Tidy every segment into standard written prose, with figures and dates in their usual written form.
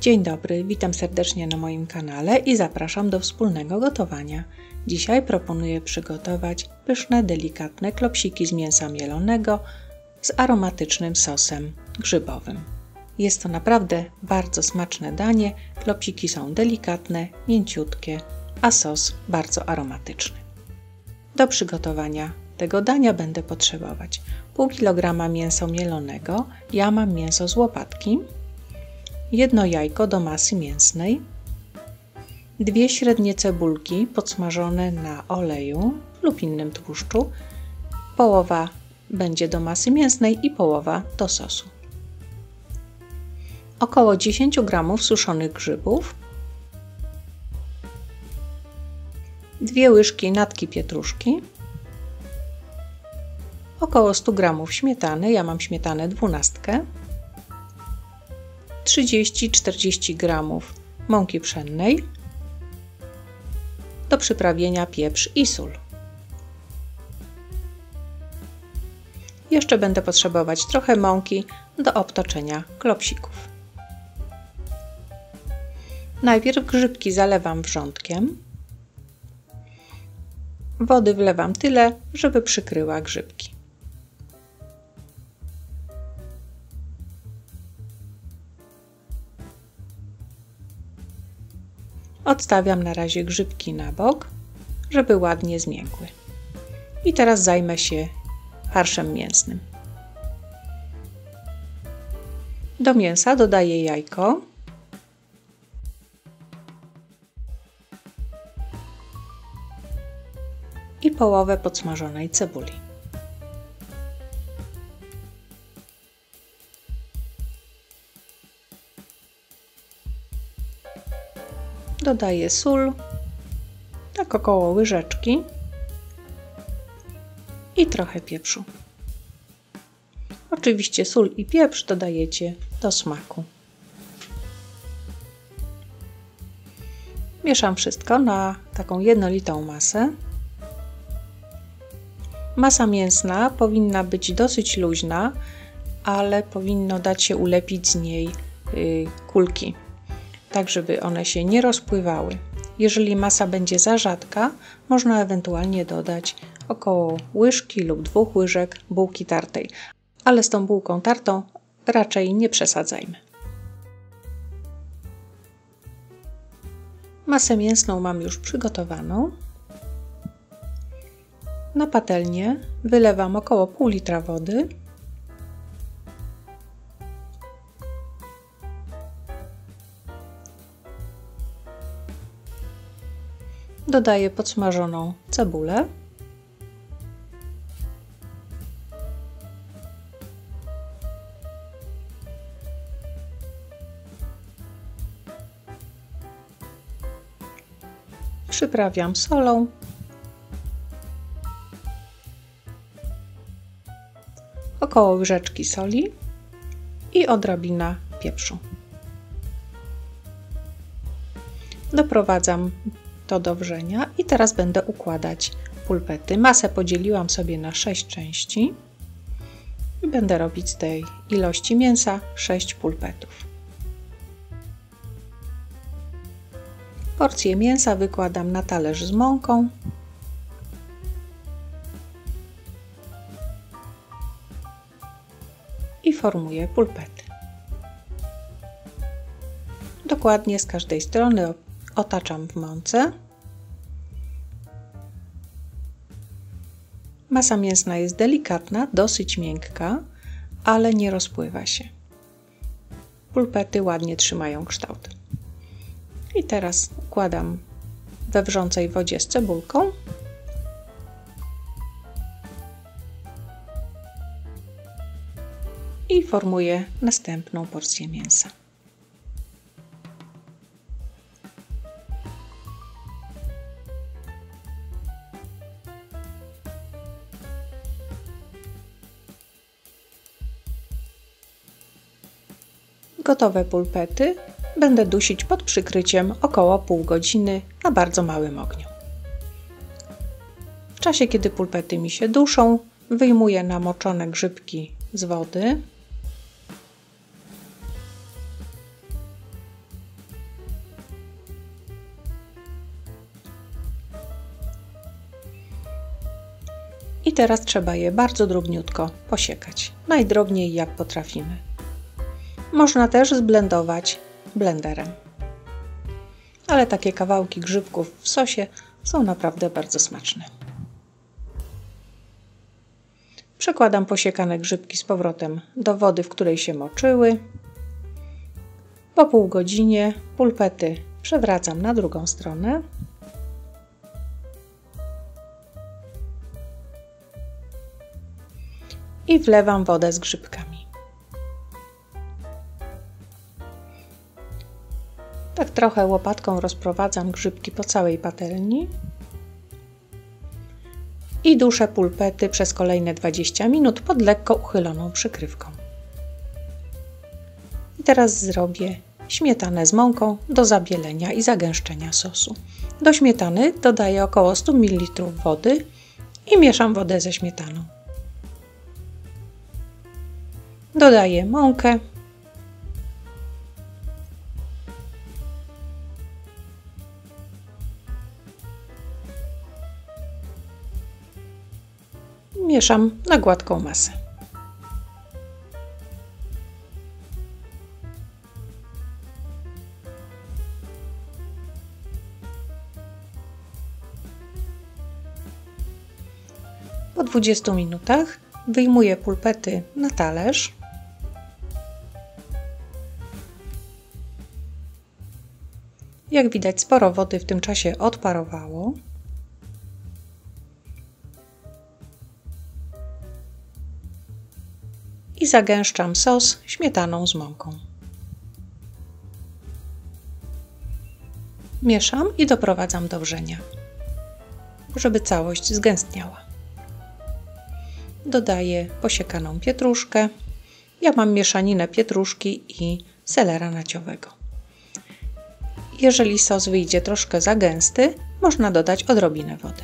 Dzień dobry, witam serdecznie na moim kanale i zapraszam do wspólnego gotowania. Dzisiaj proponuję przygotować pyszne, delikatne klopsiki z mięsa mielonego z aromatycznym sosem grzybowym. Jest to naprawdę bardzo smaczne danie. Klopsiki są delikatne, mięciutkie, a sos bardzo aromatyczny. Do przygotowania tego dania będę potrzebować pół kilograma mięsa mielonego. Ja mam mięso z łopatki, 1 jajko do masy mięsnej, 2 średnie cebulki podsmażone na oleju lub innym tłuszczu. Połowa będzie do masy mięsnej i połowa do sosu. Około 10 g suszonych grzybów, 2 łyżki natki pietruszki, około 100 g śmietany, ja mam śmietanę 12, 30-40 g mąki pszennej, do przyprawienia pieprz i sól. Jeszcze będę potrzebować trochę mąki do obtoczenia klopsików. Najpierw grzybki zalewam wrzątkiem. Wody wlewam tyle, żeby przykryła grzybki. Odstawiam na razie grzybki na bok, żeby ładnie zmiękły. I teraz zajmę się farszem mięsnym. Do mięsa dodaję jajko, i połowę podsmażonej cebuli. Dodaję sól, tak około łyżeczki, i trochę pieprzu. Oczywiście sól i pieprz dodajecie do smaku. Mieszam wszystko na taką jednolitą masę. Masa mięsna powinna być dosyć luźna, ale powinno dać się ulepić z niej kulki, tak żeby one się nie rozpływały. Jeżeli masa będzie za rzadka, można ewentualnie dodać około łyżki lub 2 łyżek bułki tartej, ale z tą bułką tartą raczej nie przesadzajmy. Masę mięsną mam już przygotowaną. Na patelnię wylewam około pół litra wody. Dodaję podsmażoną cebulę. Przyprawiam solą. Około łyżeczki soli i odrobina pieprzu. Doprowadzam to do wrzenia i teraz będę układać pulpety. Masę podzieliłam sobie na 6 części i będę robić z tej ilości mięsa 6 pulpetów. Porcję mięsa wykładam na talerz z mąką. I formuję pulpety. Dokładnie z każdej strony otaczam w mące. Masa mięsna jest delikatna, dosyć miękka, ale nie rozpływa się. Pulpety ładnie trzymają kształt. I teraz układam we wrzącej wodzie z cebulką. I formuję następną porcję mięsa. Gotowe pulpety będę dusić pod przykryciem około pół godziny na bardzo małym ogniu. W czasie, kiedy pulpety mi się duszą, wyjmuję namoczone grzybki z wody. I teraz trzeba je bardzo drobniutko posiekać, najdrobniej jak potrafimy. Można też zblendować blenderem. Ale takie kawałki grzybków w sosie są naprawdę bardzo smaczne. Przekładam posiekane grzybki z powrotem do wody, w której się moczyły. Po pół godzinie pulpety przewracam na drugą stronę. I wlewam wodę z grzybkami. Tak trochę łopatką rozprowadzam grzybki po całej patelni i duszę pulpety przez kolejne 20 minut pod lekko uchyloną przykrywką. I teraz zrobię śmietanę z mąką do zabielenia i zagęszczenia sosu. Do śmietany dodaję około 100 ml wody i mieszam wodę ze śmietaną. Dodaję mąkę, mieszam na gładką masę. Po 20 minutach wyjmuję pulpety na talerz. Jak widać, sporo wody w tym czasie odparowało. I zagęszczam sos śmietaną z mąką. Mieszam i doprowadzam do wrzenia, żeby całość zgęstniała. Dodaję posiekaną pietruszkę. Ja mam mieszaninę pietruszki i selera naciowego. Jeżeli sos wyjdzie troszkę za gęsty, można dodać odrobinę wody.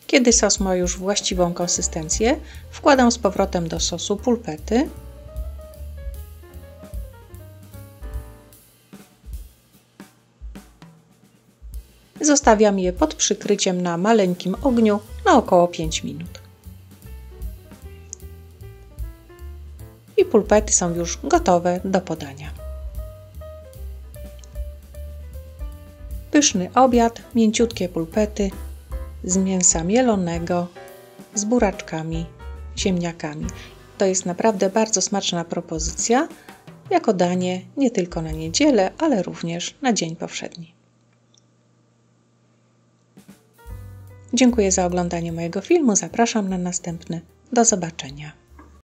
Kiedy sos ma już właściwą konsystencję, wkładam z powrotem do sosu pulpety. Zostawiam je pod przykryciem na maleńkim ogniu na około 5 minut. I pulpety są już gotowe do podania. Pyszny obiad, mięciutkie pulpety z mięsa mielonego, z buraczkami, ziemniakami. To jest naprawdę bardzo smaczna propozycja, jako danie nie tylko na niedzielę, ale również na dzień powszedni. Dziękuję za oglądanie mojego filmu, zapraszam na następny. Do zobaczenia.